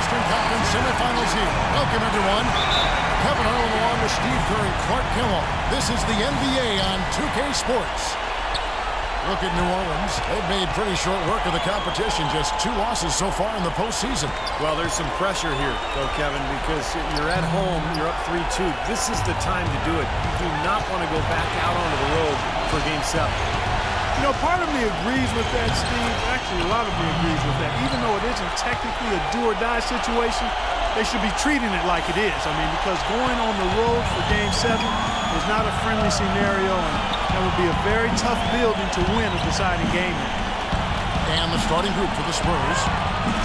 Western Conference semifinals here. Welcome, everyone. Kevin Harlan along with Steve Kerr and Clark Kimmel. This is the NBA on 2K Sports. Look at New Orleans. They've made pretty short work of the competition. Just 2 losses so far in the postseason. Well, there's some pressure here, though, Kevin, because you're at home, you're up 3-2. This is the time to do it. You do not want to go back out onto the road for Game 7. You know, part of me agrees with that, Steve. Actually, a lot of me agrees with that. Even though it isn't technically a do-or-die situation, they should be treating it like it is. I mean, because going on the road for Game 7 is not a friendly scenario, and that would be a very tough building to win a deciding game. And the starting group for the Spurs.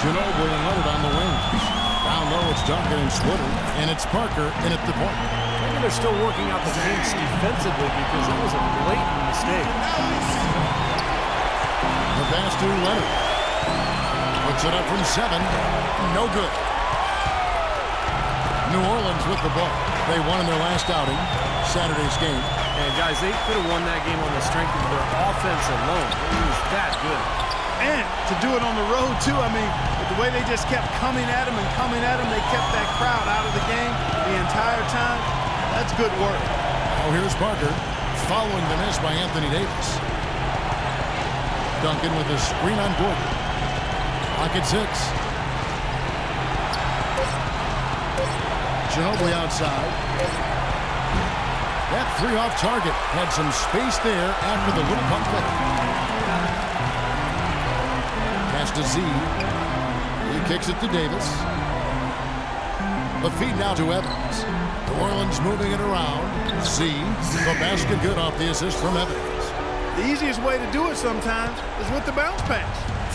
Ginobili and Leonard on the wings. Down low, it's Duncan and Splitter, and it's Parker in at the point. Maybe they're still working out the kinks defensively because it was a blatant mistake. The pass to Leonard. Puts it up from 7. No good. New Orleans with the ball. They won in their last outing, Saturday's game. And guys, they could have won that game on the strength of their offense alone. It was that good. And to do it on the road, too, I mean, the way they just kept coming at them and coming at them, they kept that crowd out of the game the entire time. That's good work. Oh, here's Parker following the miss by Anthony Davis. Duncan with a screen on Gordon. Pocket 6. Ginobili outside. That 3 off target had some space there after the little pump fake. Pass to Z. He kicks it to Davis. The feed now to Evans. New Orleans moving it around. Z. The basket good off the assist from Evans. The easiest way to do it sometimes is with the bounce pass.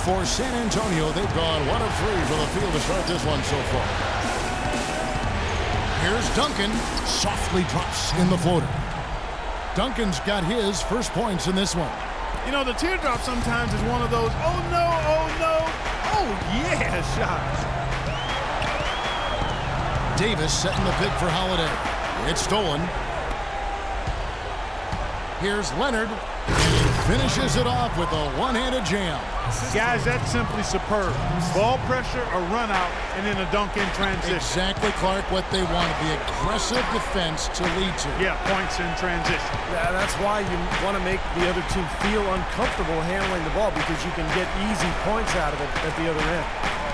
For San Antonio, they've gone 1 of 3 from the field to start this one so far. Here's Duncan. Softly drops in the floater. Duncan's got his first points in this one. You know, the teardrop sometimes is one of those, oh no, oh yeah shots. Davis setting the pick for Holiday. It's stolen. Here's Leonard. And he finishes it off with a one-handed jam. Guys, that's simply superb. Ball pressure, a run out, and then a dunk in transition. Exactly, Clark, what they wanted. The aggressive defense to lead to. Yeah, points in transition. Yeah, that's why you want to make the other team feel uncomfortable handling the ball because you can get easy points out of it at the other end.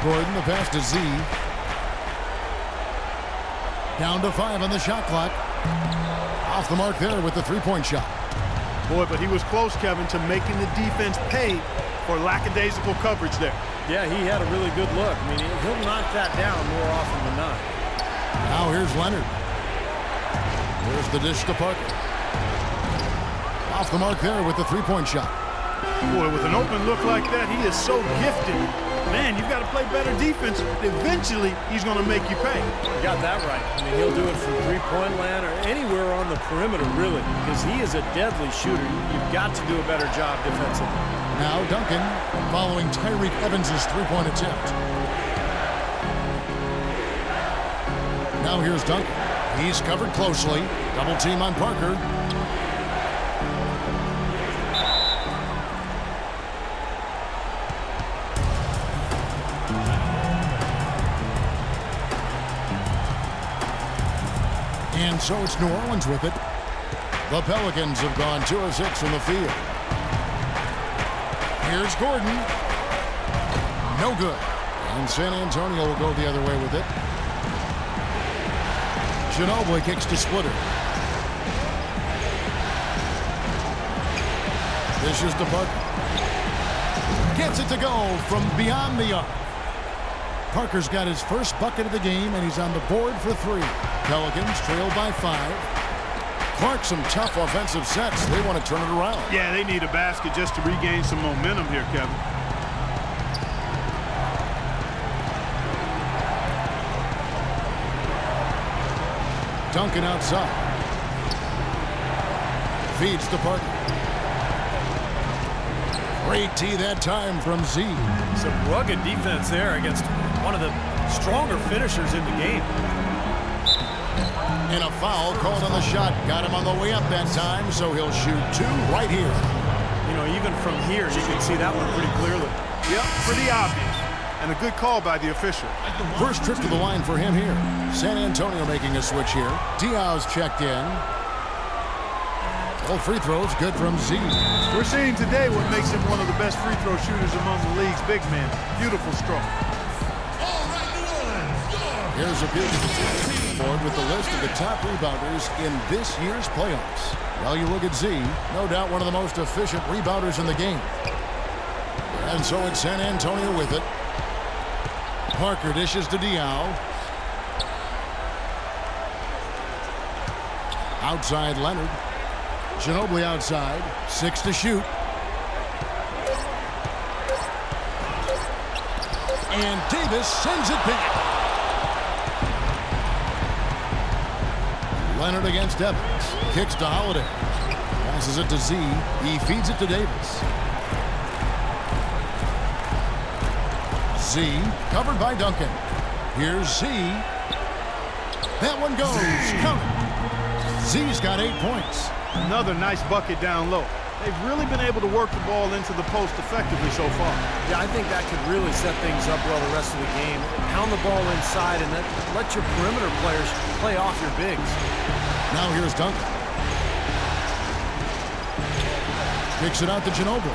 Gordon, the pass to Z. Down to 5 on the shot clock. Off the mark there with the three-point shot. Boy, but he was close, Kevin, to making the defense pay for lackadaisical coverage there. Yeah, he had a really good look. I mean, he'll knock that down more often than not. Now here's Leonard. Here's the dish to Parker. Off the mark there with the three-point shot. Boy, with an open look like that, he is so gifted. Man, you've got to play better defense. Eventually, he's going to make you pay. You got that right. I mean, he'll do it from three-point land or anywhere on the perimeter, really, because he is a deadly shooter. You've got to do a better job defensively. Now Duncan following Tyreke Evans' three-point attempt. Now here's Duncan. He's covered closely. Double team on Parker. And so it's New Orleans with it. The Pelicans have gone 2 of 6 from the field. Here's Gordon. No good. And San Antonio will go the other way with it. Ginobili kicks to Splitter. Dishes to Parker. Gets it to go from beyond the arc. Parker's got his first bucket of the game, and he's on the board for 3. Pelicans trail by 5. Clark, some tough offensive sets. They want to turn it around. Yeah, they need a basket just to regain some momentum here, Kevin. Duncan outside. Feeds to Parker. Great tee that time from Z. Some rugged defense there against one of the stronger finishers in the game. And a foul called on the shot. Got him on the way up that time, so he'll shoot 2 right here. You know, even from here, you can see that one pretty clearly. Yep, pretty obvious. and a good call by the official. First trip to the line for him here. San Antonio making a switch here. Diaw's checked in. All free throws good from Z. We're seeing today what makes him one of the best free throw shooters among the league's big men. Beautiful stroke. Here's a beautiful board with the list of the top rebounders in this year's playoffs. Well, you look at Z, no doubt one of the most efficient rebounders in the game. And so it's San Antonio with it. Parker dishes to Diaw. Outside Leonard. Ginobili outside. 6 to shoot. And Davis sends it back. Leonard against Evans. Kicks to Holiday. Passes it to Z. He feeds it to Davis. Z covered by Duncan. Here's Z. That one goes. Count it. Z's got 8 points. Another nice bucket down low. They've really been able to work the ball into the post effectively so far. Yeah, I think that could really set things up well the rest of the game. Pound the ball inside and then let your perimeter players play off your bigs. Now here's Duncan. Kicks it out to Ginobili.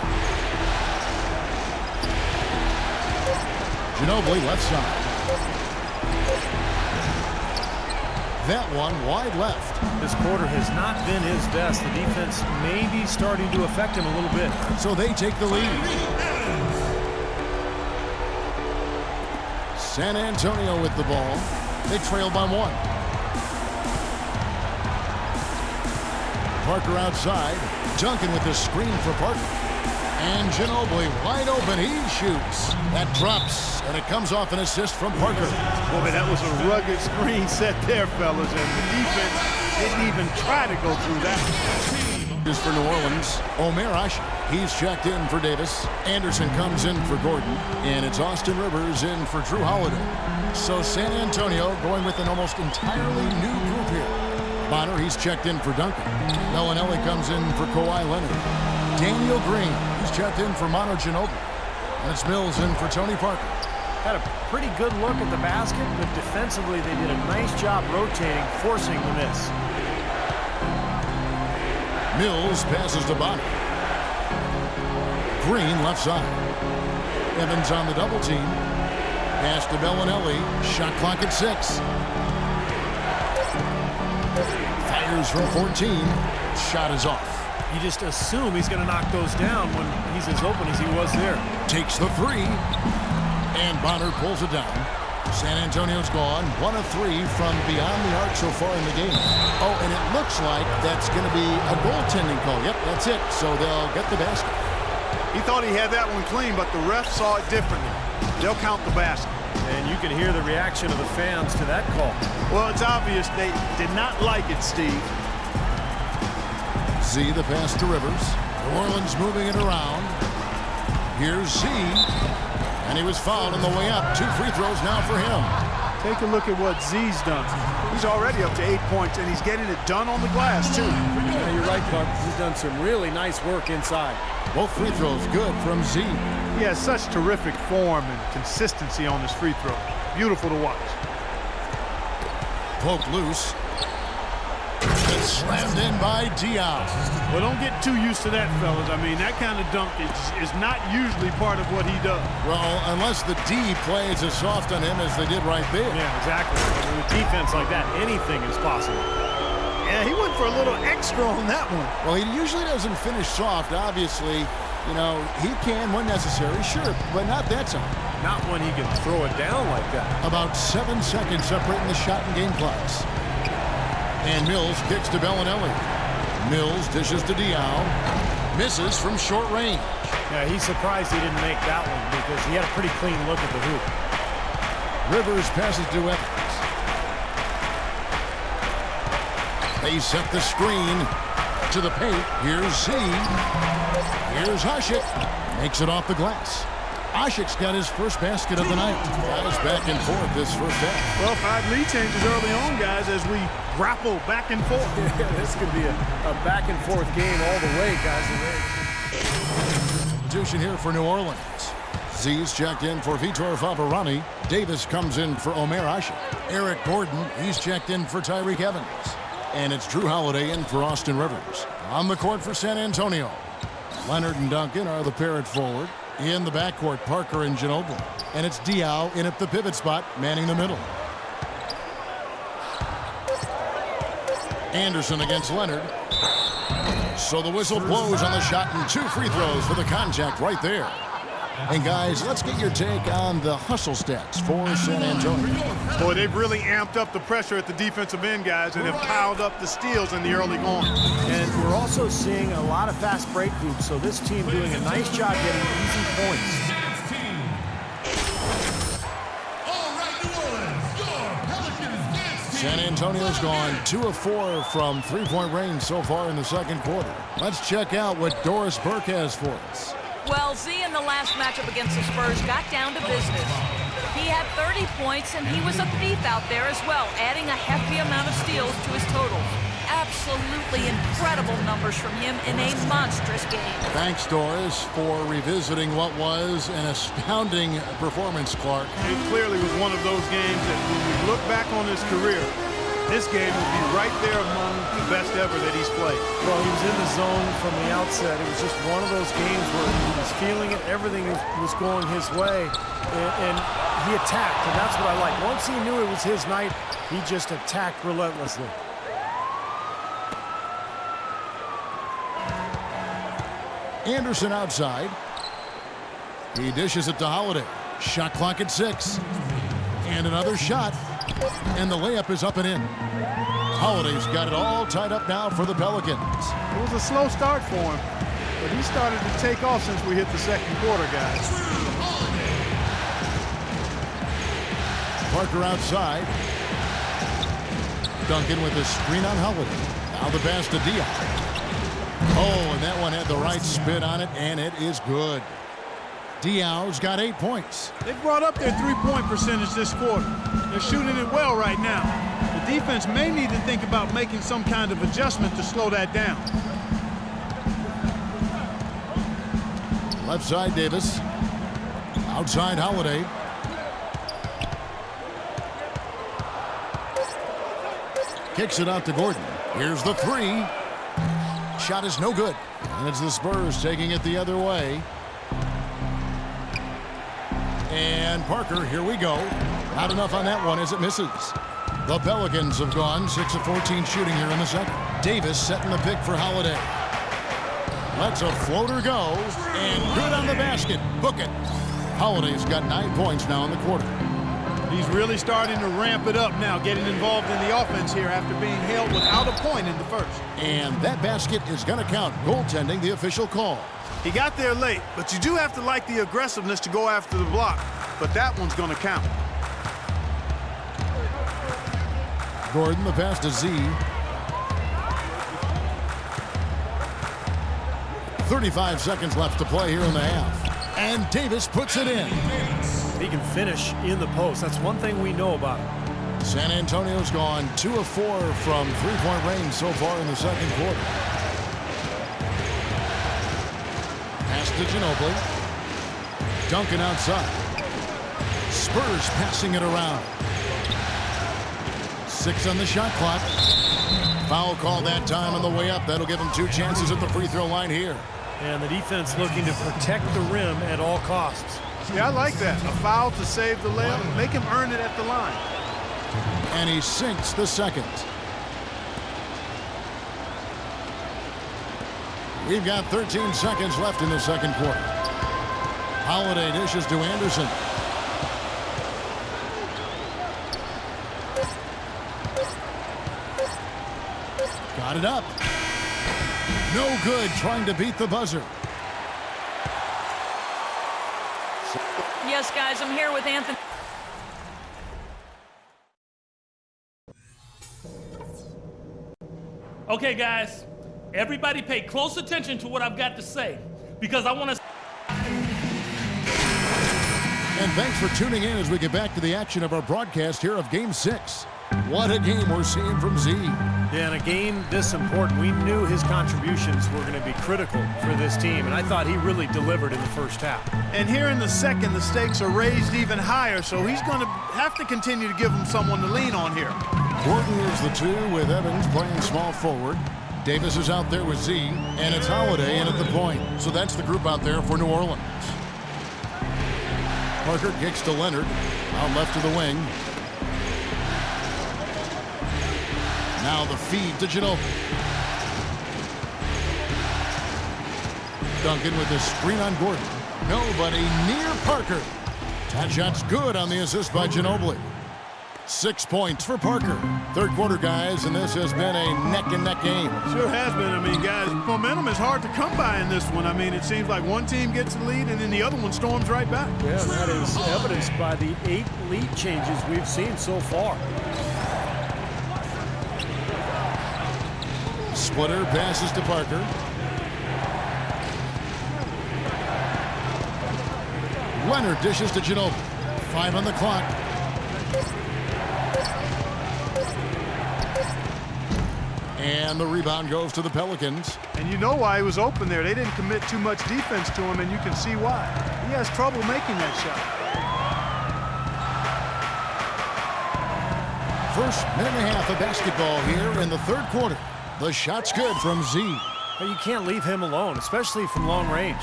Ginobili left side. That one wide left. This quarter has not been his best. The defense may be starting to affect him a little bit. So they take the lead. San Antonio with the ball. They trail by 1. Parker outside. Duncan with the screen for Parker. And Ginobili wide open. He shoots. That drops, and it comes off an assist from Parker. Boy, that was a rugged screen set there, fellas, and the defense didn't even try to go through that. Is for New Orleans, Omer Ashe. He's checked in for Davis. Anderson comes in for Gordon, and it's Austin Rivers in for Drew Holiday. So San Antonio going with an almost entirely new group here. Bonner, he's checked in for Duncan. Bellinelli comes in for Kawhi Leonard. Daniel Green, he's checked in for Manu Ginobili. And it's Mills in for Tony Parker. Had a pretty good look at the basket, but defensively they did a nice job rotating, forcing the miss. Mills passes to Bonner. Green left side. Evans on the double team. Pass to Bellinelli. Shot clock at 6. Fires from 14. Shot is off. You just assume he's going to knock those down when he's as open as he was there. Takes the 3. And Bonner pulls it down. San Antonio's gone 1 of 3 from beyond the arc so far in the game. Oh, and it looks like that's going to be a goaltending call. Yep, that's it. So they'll get the basket. He thought he had that one clean, but the ref saw it differently. They'll count the basket. And you can hear the reaction of the fans to that call. Well, it's obvious they did not like it, Steve. Z, the pass to Rivers. New Orleans moving it around. Here's Z. And he was fouled on the way up. 2 free throws now for him. Take a look at what Z's done. He's already up to 8 points, and he's getting it done on the glass, too. Yeah, you're right, Clark. He's done some really nice work inside. Both free throws good from Z. He has such terrific form and consistency on his free throw. Beautiful to watch. Poke loose. It's slammed in by Diaw. Well, don't get too used to that, fellas. I mean, that kind of dunk is not usually part of what he does. Well, unless the D plays as soft on him as they did right there. Yeah, exactly. With defense like that, anything is possible. Yeah, he went for a little extra on that one. Well, he usually doesn't finish soft, obviously. You know, he can when necessary, sure, but not that time. Not when he can throw it down like that. About 7 seconds separating the shot and game clocks. And Mills kicks to Bellinelli. Mills dishes to Diaw. Misses from short range. Yeah, he's surprised he didn't make that one because he had a pretty clean look at the hoop. Rivers passes to Evans. They set the screen to the paint. Here's Z. Here's Ashe. Makes it off the glass. Ashe's got his first basket of the night. Guys back and forth this first half. Well, 5 lead changes early on, guys, as we grapple back and forth. Yeah, this could be a back and forth game all the way, guys. Substitution here for New Orleans. Z's checked in for Vitor Favarani. Davis comes in for Omer Ashe. Eric Gordon, he's checked in for Tyreek Evans. And it's Drew Holiday in for Austin Rivers. On the court for San Antonio, Leonard and Duncan are the pair at forward. In the backcourt, Parker and Ginobili. And it's Diaw in at the pivot spot, manning the middle. Anderson against Leonard. So the whistle blows on the shot and 2 free throws for the contact right there. And guys, let's get your take on the hustle stats for San Antonio. Boy, they've really amped up the pressure at the defensive end, guys, and have piled up the steals in the early going. And we're also seeing a lot of fast break groups, so this team doing a nice job getting easy points. San Antonio's gone 2 of 4 from three-point range so far in the second quarter. Let's check out what Doris Burke has for us. Well, Z in the last matchup against the Spurs got down to business. He had 30 points, and he was a thief out there as well, adding a hefty amount of steals to his total. Absolutely incredible numbers from him in a monstrous game. Thanks, Doris, for revisiting what was an astounding performance, Clark. It clearly was one of those games that when we look back on his career, this game will be right there among the best ever that he's played. Well, he was in the zone from the outset. It was just one of those games where he was feeling it. Everything was going his way, and he attacked, and that's what I like. Once he knew it was his night, he just attacked relentlessly. Anderson outside. He dishes it to Holiday. Shot clock at 6. And another shot. And the layup is up and in. Holiday's got it all tied up now for the Pelicans. It was a slow start for him, but he started to take off since we hit the second quarter, guys. Parker outside. Duncan with a screen on Holiday. Now the pass to Diaw. Oh, and that one had the right spin on it, and it is good. Diaw's got 8 points. They brought up their three-point percentage this quarter. They're shooting it well right now. The defense may need to think about making some kind of adjustment to slow that down. Left side, Davis. Outside, Holiday. Kicks it out to Gordon. Here's the 3. Shot is no good. And it's the Spurs taking it the other way. And Parker, here we go. Not enough on that one as it misses. The Pelicans have gone 6 of 14 shooting here in the second. Davis setting the pick for Holiday. Lets a floater go. And good on the basket. Book it. Holiday's got 9 points now in the quarter. He's really starting to ramp it up now, getting involved in the offense here after being held without a point in the first. And that basket is going to count. Goaltending, the official call. He got there late, but you do have to like the aggressiveness to go after the block. But that one's going to count. Gordon, the pass to Z. 35 seconds left to play here in the half. And Davis puts it in. He can finish in the post. That's one thing we know about him. San Antonio's gone 2 of 4 from three-point range so far in the second quarter. Pass to Ginobili. Duncan outside. Spurs passing it around. 6 on the shot clock. Foul call that time on the way up. That'll give him 2 chances at the free throw line here. And the defense looking to protect the rim at all costs. Yeah, I like that. A foul to save the layup. Make him earn it at the line. And he sinks the second. We've got 13 seconds left in the second quarter. Holiday dishes to Anderson. Got it up. No good, trying to beat the buzzer. Yes, guys, I'm here with Anthony. Okay, guys, everybody pay close attention to what I've got to say, because I want to... And thanks for tuning in as we get back to the action of our broadcast here of Game 6. What a game we're seeing from Z. Yeah, in a game this important, we knew his contributions were going to be critical for this team, and I thought he really delivered in the first half. And here in the second, the stakes are raised even higher, so he's going to have to continue to give him someone to lean on here. Gordon is the 2 with Evans playing small forward. Davis is out there with Z, and it's Holiday in at the point. So that's the group out there for New Orleans. Parker kicks to Leonard, out left to the wing. Now the feed to Ginobili. Duncan with the screen on Gordon. Nobody near Parker. That shot's good on the assist by Ginobili. 6 points for Parker. Third quarter, guys, and this has been a neck-and-neck game. Sure has been. I mean, guys, momentum is hard to come by in this one. I mean, it seems like one team gets the lead and then the other one storms right back. Yeah, and that is evidenced by the 8 lead changes we've seen so far. Splitter passes to Parker. Leonard dishes to Ginobili. 5 on the clock. And the rebound goes to the Pelicans. And you know why he was open there. They didn't commit too much defense to him, and you can see why. He has trouble making that shot. First minute and a half of basketball here in the third quarter. The shot's good from Z. But you can't leave him alone, especially from long range.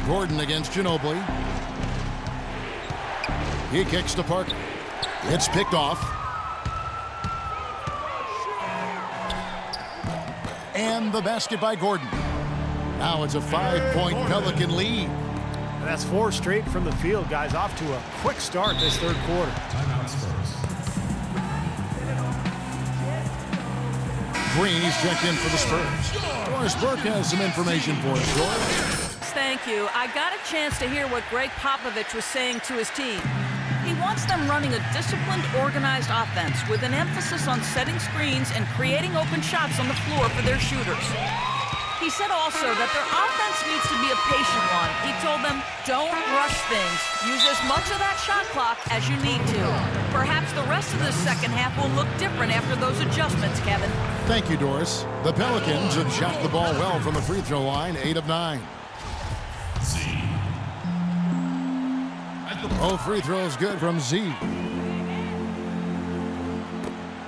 Gordon against Ginobili. He kicks to Parker. It's picked off. And the basket by Gordon. Now it's a 5-point Pelican lead. And that's 4 straight from the field, guys. Off to a quick start this third quarter. Timeout Spurs. Green, he's checked in for the Spurs. Doris Burke has some information for us. Doris? Thank you. I got a chance to hear what Greg Popovich was saying to his team. He wants them running a disciplined, organized offense with an emphasis on setting screens and creating open shots on the floor for their shooters. He said also that their offense needs to be a patient one. He told them, don't rush things. Use as much of that shot clock as you need to. Perhaps the rest of the second half will look different after those adjustments, Kevin. Thank you, Doris. The Pelicans have shot the ball well from the free throw line, 8 of 9. Oh, free throws good from Z.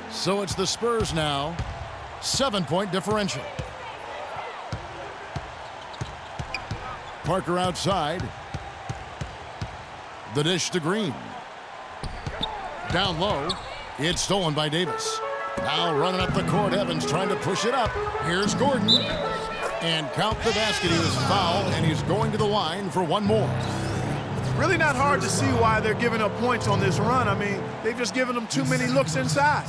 So it's the Spurs now. 7-point differential. Parker outside. The dish to Green. Down low. It's stolen by Davis. Now running up the court, Evans trying to push it up. Here's Gordon. And count the basket. He was fouled, and he's going to the line for one more. Really not hard to see why they're giving up points on this run. I mean, they've just given them too many looks inside.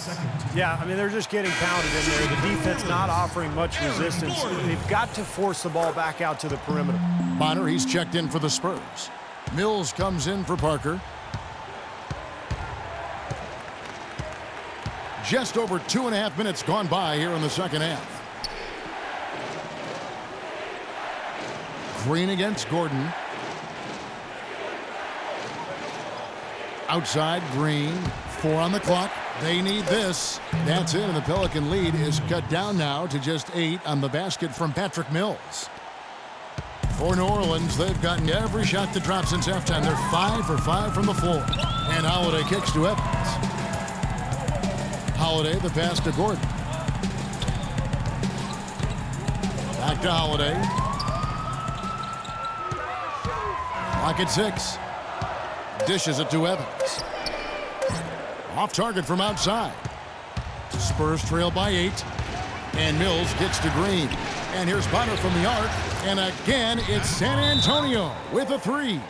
Yeah, I mean, they're just getting pounded in there. The defense not offering much resistance. They've got to force the ball back out to the perimeter. Bonner, he's checked in for the Spurs. Mills comes in for Parker. Just over 2.5 minutes gone by here in the second half. Green against Gordon. Outside, Green. 4 on the clock. They need this. That's it, and the Pelican lead is cut down now to just 8 on the basket from Patrick Mills. For New Orleans, they've gotten every shot to drop since halftime. They're 5 for 5 from the floor. And Holiday kicks to Evans. Holiday, the pass to Gordon. Back to Holiday. Clock at 6. Dishes it to Evans. Off target from outside. Spurs trail by 8. And Mills gets to Green. And here's Bonner from the arc. And again, it's San Antonio with a 3.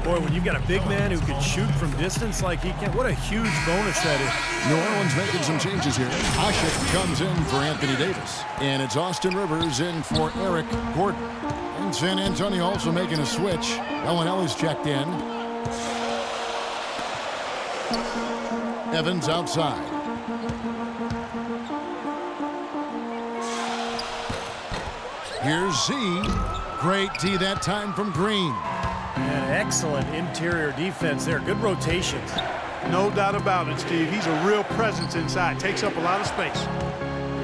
Boy, when you've got a big man who can shoot from distance like he can, what a huge bonus that is. New Orleans making some changes here. Ashik comes in for Anthony Davis. And it's Austin Rivers in for Eric Gordon. And San Antonio also making a switch. Bellinelli's checked in. Evans outside. Here's Z. Great D that time from Green. And excellent interior defense there. Good rotations. No doubt about it, Steve. He's a real presence inside. Takes up a lot of space.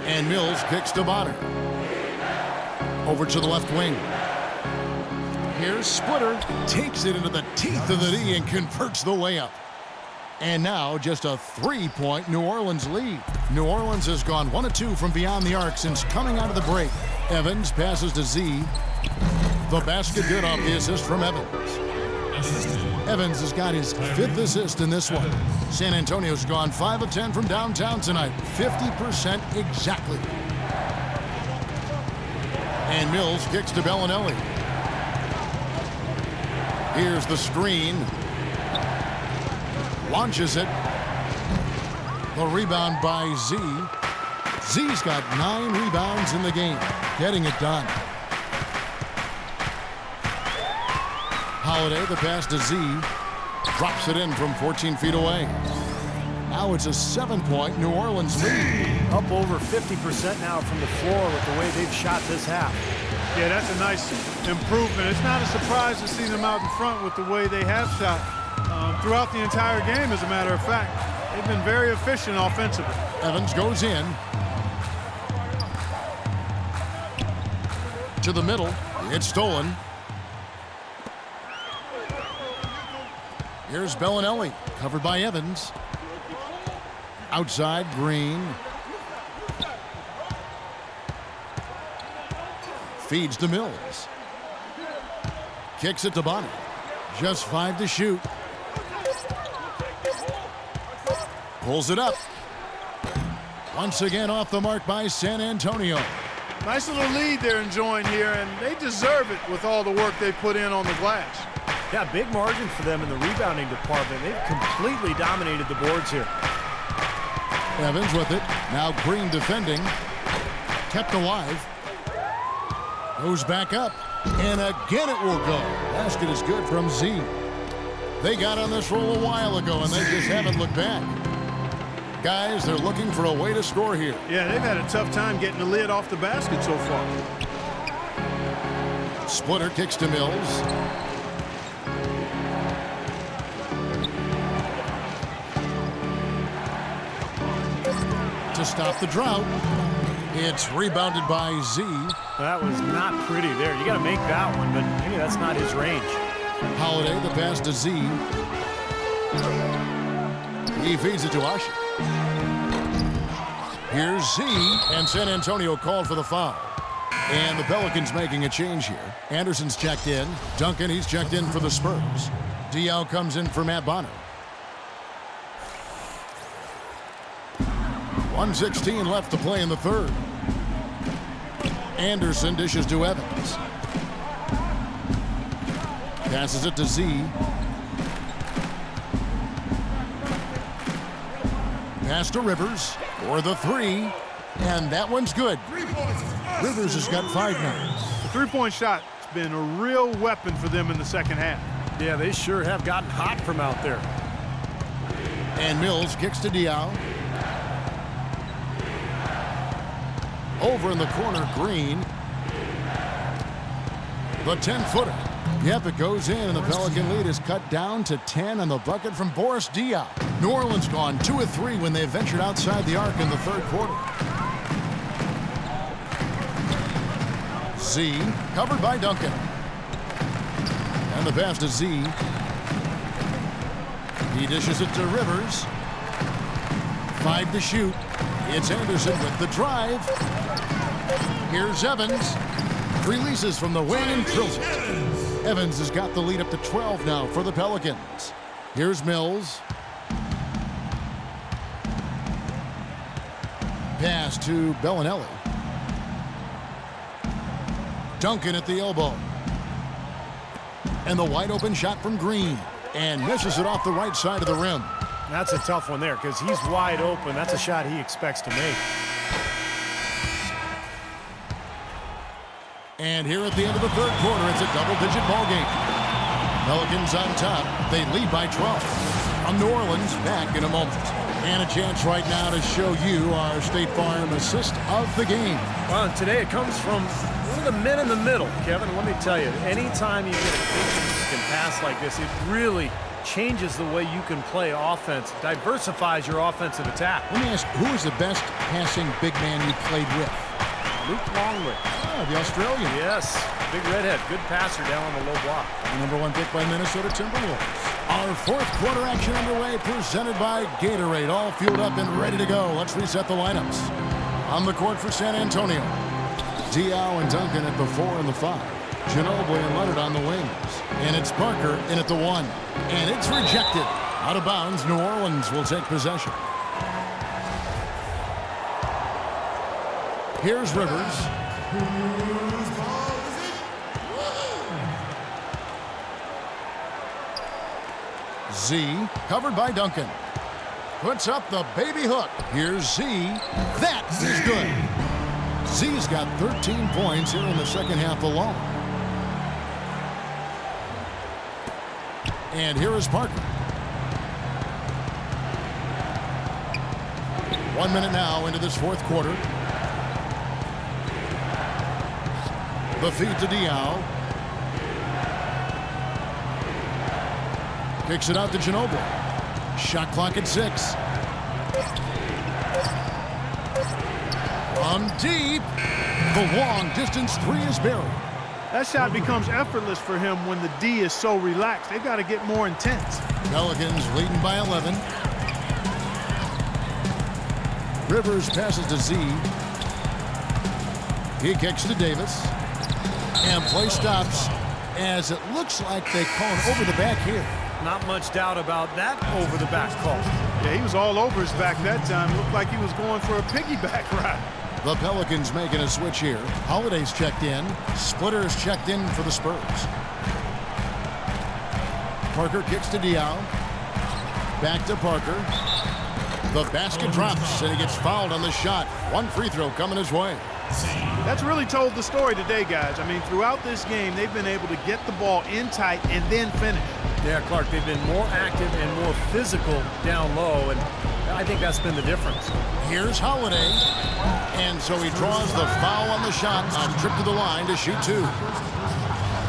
And Mills kicks to Bonner. Over to the left wing. Here's Splitter. Takes it into the teeth of the D and converts the layup. And now just a 3-point New Orleans lead. New Orleans has gone 1 of 2 from beyond the arc since coming out of the break. Evans passes to Z. The basket good off the assist from Evans. Evans has got his 5th assist in this one. San Antonio's gone 5 of 10 from downtown tonight. 50% exactly. And Mills kicks to Bellinelli. Here's the screen. Launches it. The rebound by Z. Z's got 9 rebounds in the game. Getting it done. Holiday, the pass to Z. Drops it in from 14 feet away. Now it's a 7-point New Orleans lead. Up over 50% now from the floor with the way they've shot this half. Yeah, that's a nice improvement. It's not a surprise to see them out in front with the way they have shot throughout the entire game, as a matter of fact. They've been very efficient offensively. Evans goes in. To the middle. It's stolen. Here's Bellinelli, covered by Evans. Outside, Green. Feeds to Mills. Kicks it to Bonner. Just 5 to shoot. Pulls it up. Once again off the mark by San Antonio. Nice little lead they're enjoying here, and they deserve it with all the work they put in on the glass. Yeah, big margin for them in the rebounding department. They've completely dominated the boards here. Evans with it. Now Green defending. Kept alive. Goes back up. And again it will go. Basket is good from Z. They got on this roll a while ago, and they just haven't looked back. Guys, they're looking for a way to score here. Yeah, they've had a tough time getting the lid off the basket so far. Splitter kicks to Mills. To stop the drought. It's rebounded by Z. That was not pretty there. You got to make that one, but maybe that's not his range. Holiday, the pass to Z. He feeds it to Usher. Here's Z, and San Antonio called for the foul. And the Pelicans making a change here. Anderson's checked in. Duncan, he's checked in for the Spurs. Diaw comes in for Matt Bonner. 1:16 left to play in the third. Anderson dishes to Evans. Passes it to Z. Pass to Rivers for the 3. And that one's good. Rivers has got 5 now. The three-point shot has been a real weapon for them in the second half. Yeah, they sure have gotten hot from out there. And Mills kicks to Diaw. Over in the corner, Green. The 10-footer. Yep, it goes in, and the Pelican lead is cut down to 10 on the bucket from Boris Diaw. New Orleans gone 2 of 3 when they ventured outside the arc in the third quarter. Z, covered by Duncan. And the pass to Z. He dishes it to Rivers. 5 to shoot. It's Anderson with the drive. Here's Evans. Releases from the wing and drills it. Evans has got the lead up to 12 now for the Pelicans. Here's Mills. Pass to Bellinelli. Duncan at the elbow. And the wide open shot from Green. And misses it off the right side of the rim. That's a tough one there because he's wide open. That's a shot he expects to make. And here at the end of the third quarter, it's a double-digit ball game. Pelicans on top. They lead by 12. from New Orleans back in a moment. And a chance right now to show you our State Farm assist of the game. Well, and today it comes from one of the men in the middle, Kevin. Let me tell you, anytime you get a big who can pass like this, it really changes the way you can play offense, diversifies your offensive attack. Let me ask, who is the best passing big man you played with? Luke Longley. Oh, the Australian. Yes, big redhead, good passer down on the low block. The #1 pick by Minnesota Timberwolves. Our fourth quarter action underway, presented by Gatorade. All fueled up and ready to go. Let's reset the lineups. On the court for San Antonio, Diaw and Duncan at the 4 and the 5. Ginobili and Leonard on the wings. And it's Parker in at the 1. And it's rejected. Out of bounds, New Orleans will take possession. Here's Rivers. Z, covered by Duncan. Puts up the baby hook. Here's Z. That is good. Z's got 13 points here in the second half alone. And here is Parker. 1 minute now into this fourth quarter. The feed to Diaw. Kicks it out to Ginobili. Shot clock at 6. From deep. The long distance 3 is buried. That shot becomes effortless for him when the D is so relaxed. They've got to get more intense. Pelicans leading by 11. Rivers passes to Z. He kicks to Davis. And play stops as it looks like they call an over the back here. Not much doubt about that over the back call. Yeah, he was all over his back that time. Looked like he was going for a piggyback ride. The Pelicans making a switch here. Holiday's checked in. Splitter's checked in for the Spurs. Parker kicks to Diaw. Back to Parker. The basket drops, and he gets fouled on the shot. One free throw coming his way. That's really told the story today, guys. I mean, throughout this game, they've been able to get the ball in tight and then finish. Yeah, Clark, they've been more active and more physical down low, and I think that's been the difference. Here's Holiday, and so he draws the foul on the shot on trip to the line to shoot 2.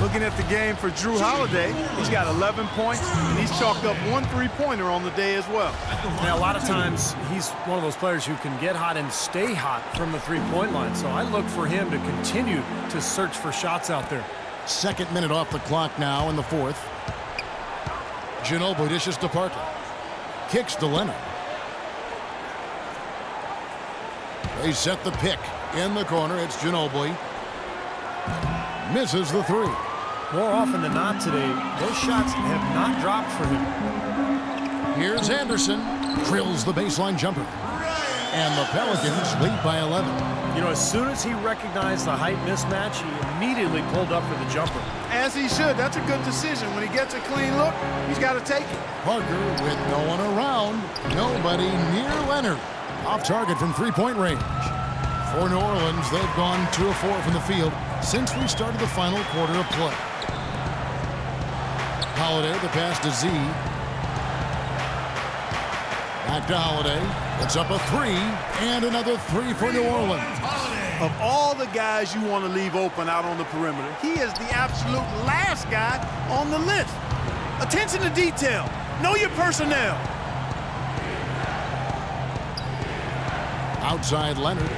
Looking at the game for Drew Holiday, he's got 11 points, and he's chalked up 1 3-pointer on the day as well. Now, a lot of times, he's one of those players who can get hot and stay hot from the three-point line, so I look for him to continue to search for shots out there. Second minute off the clock now in the fourth. Ginobili dishes to Parker. Kicks to Leonard. They set the pick in the corner. It's Ginobili. Misses the 3. More often than not today, those shots have not dropped for him. Here's Anderson. Drills the baseline jumper. And the Pelicans lead by 11. You know, as soon as he recognized the height mismatch, he immediately pulled up for the jumper. As he should. That's a good decision. When he gets a clean look, he's got to take it. Parker with no one around. Nobody near Leonard. Off target from three-point range. For New Orleans, they've gone 2 of 4 from the field since we started the final quarter of play. Holiday, the pass to Z. Back to Holiday. It's up a 3, and another 3 for New Orleans. Of all the guys you want to leave open out on the perimeter, he is the absolute last guy on the list. Attention to detail. Know your personnel. Outside Leonard.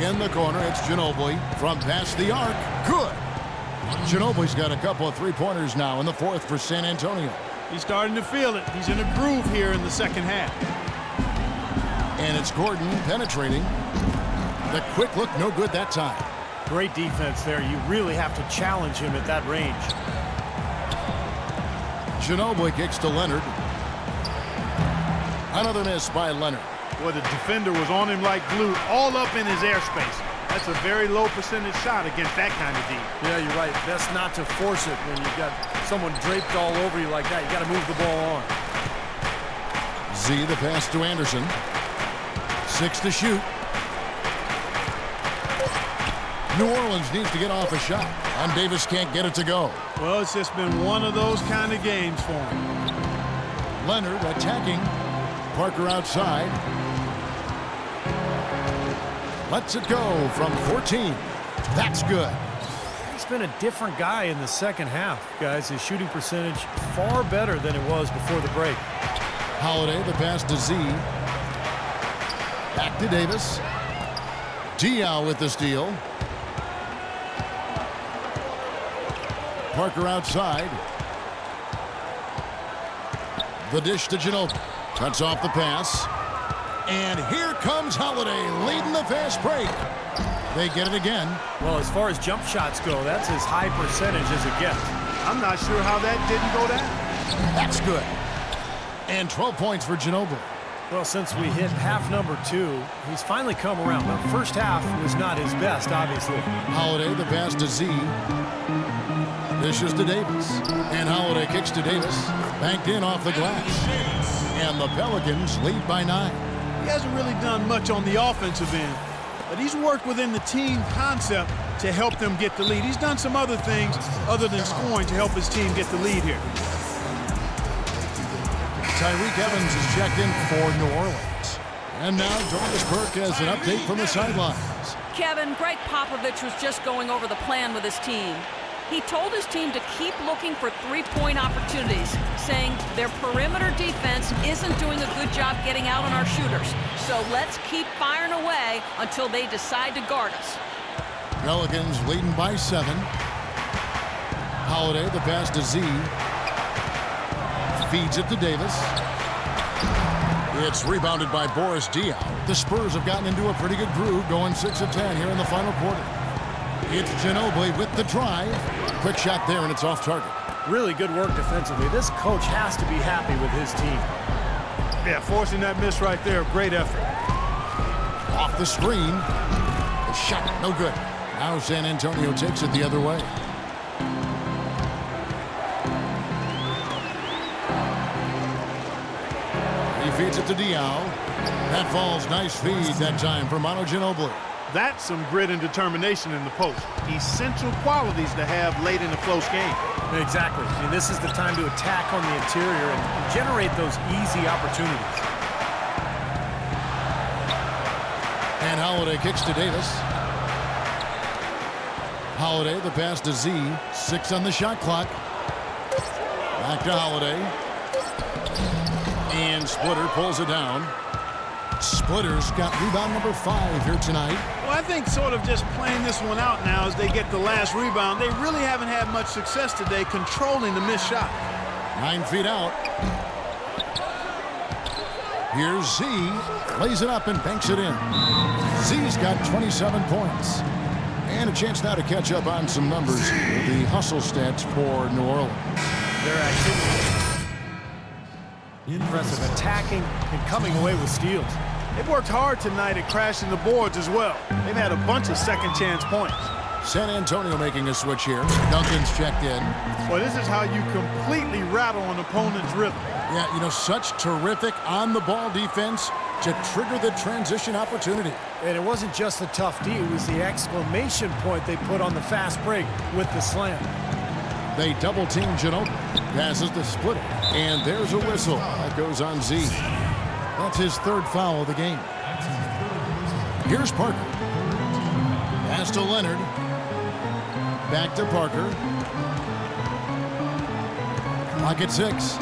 In the corner, it's Ginobili from past the arc. Good. Ginobili's got a couple of three-pointers now in the fourth for San Antonio. He's starting to feel it. He's in a groove here in the second half. And it's Gordon penetrating. The quick look, no good that time. Great defense there. You really have to challenge him at that range. Ginobili kicks to Leonard. Another miss by Leonard. Well, the defender was on him like glue, all up in his airspace. That's a very low percentage shot against that kind of D. Yeah, you're right. Best not to force it when you've got someone draped all over you like that. You got to move the ball on. Z, the pass to Anderson. 6 to shoot. New Orleans needs to get off a shot, and Davis can't get it to go. Well, it's just been one of those kind of games for him. Leonard attacking. Parker outside. Lets it go from 14. That's good. He's been a different guy in the second half, guys. His shooting percentage far better than it was before the break. Holiday, the pass to Z. Back to Davis. Diaw with the steal. Parker outside. The dish to Ginobili. Cuts off the pass. And here comes Holiday leading the fast break. They get it again. Well, as far as jump shots go, that's as high percentage as it gets. I'm not sure how that didn't go down. That's good. And 12 points for Ginobili. Well, since we hit half number 2, he's finally come around. The first half was not his best, obviously. Holiday, the pass to Z. Dishes to Davis. And Holiday kicks to Davis. Banked in off the glass. And the Pelicans lead by 9. He hasn't really done much on the offensive end, but he's worked within the team concept to help them get the lead. He's done some other things other than scoring to help his team get the lead here. Tyreke Evans is checked in for New Orleans. And now Doris Burke has an update from the sidelines. Kevin, Greg Popovich was just going over the plan with his team. He told his team to keep looking for three-point opportunities, saying their perimeter defense isn't doing a good job getting out on our shooters. So let's keep firing away until they decide to guard us. Pelicans leading by 7. Holiday, the pass to Z. Feeds it to Davis. It's rebounded by Boris Diaw. The Spurs have gotten into a pretty good groove, going 6 of 10 here in the final quarter. It's Ginobili with the drive. Quick shot there, and it's off target. Really good work defensively. This coach has to be happy with his team. Yeah, forcing that miss right there, great effort. Off the screen. The shot, no good. Now San Antonio takes it the other way. He feeds it to Diaw. That falls. Nice feed that time for Manu Ginobili. That's some grit and determination in the post. Essential qualities to have late in a close game. Exactly. I mean, this is the time to attack on the interior and generate those easy opportunities. And Holiday kicks to Davis. Holiday, the pass to Z. 6 on the shot clock. Back to Holiday. And Splitter pulls it down. Splitter's got rebound number 5 here tonight. Well, I think sort of just playing this one out now as they get the last rebound. They really haven't had much success today controlling the missed shot. 9 feet out. Here's Z. Lays it up and banks it in. Z's got 27 points. And a chance now to catch up on some numbers with the hustle stats for New Orleans. Their activity. Impressive attacking and coming away with steals. They've worked hard tonight at crashing the boards as well. They've had a bunch of second chance points. San Antonio making a switch here. Duncan's checked in. Well, this is how you completely rattle an opponent's rhythm. Yeah, you know, such terrific on-the-ball defense to trigger the transition opportunity. And it wasn't just the tough D, it was the exclamation point they put on the fast break with the slam. They double-team Ginobili. Passes the Splitter. And there's a whistle. That goes on Z. That's his 3rd foul of the game. Here's Parker. Pass to Leonard. Back to Parker. Clock at 6.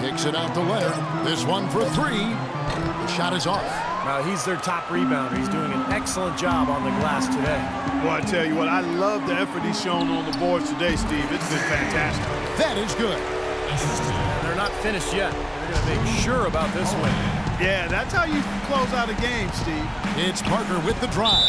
Kicks it out to Leonard. This one for 3. The shot is off. Now, he's their top rebounder. He's doing an excellent job on the glass today. Well, I tell you what, I love the effort he's shown on the boards today, Steve. It's been fantastic. That is good. And they're not finished yet. They're going to make sure about this win. Yeah, that's how you close out a game, Steve. It's Parker with the drive.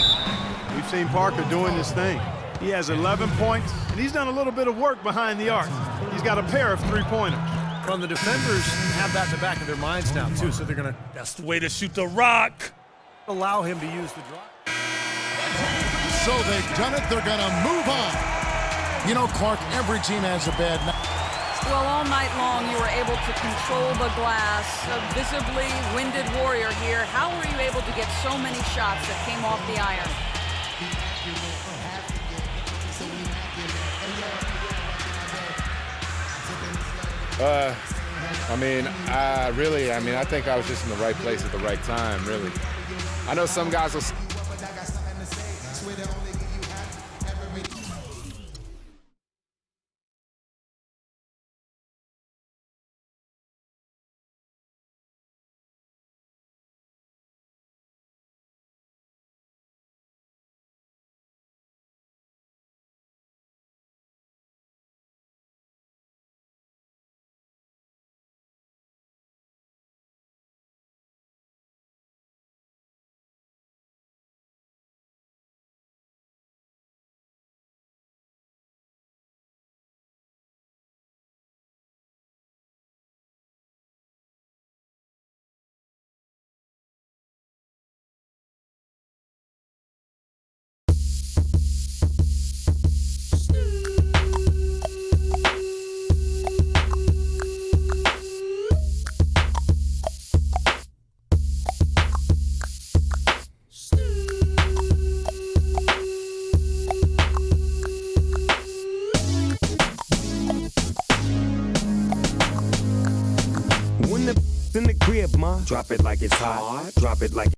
We've seen Parker doing this thing. He has 11 points, and he's done a little bit of work behind the arc. He's got a pair of three-pointers. Well, the defenders have that in the back of their minds now, too, so they're going to... That's the way to shoot the rock. ...allow him to use the drop. So they've done it. They're going to move on. You know, Clark, every team has a bad night. Well, all night long you were able to control the glass. A visibly winded Warrior here. How were you able to get so many shots that came off the iron? I think I was just in the right place at the right time, really. I know some guys will... In the crib, ma. Drop it like it's hot. Drop it like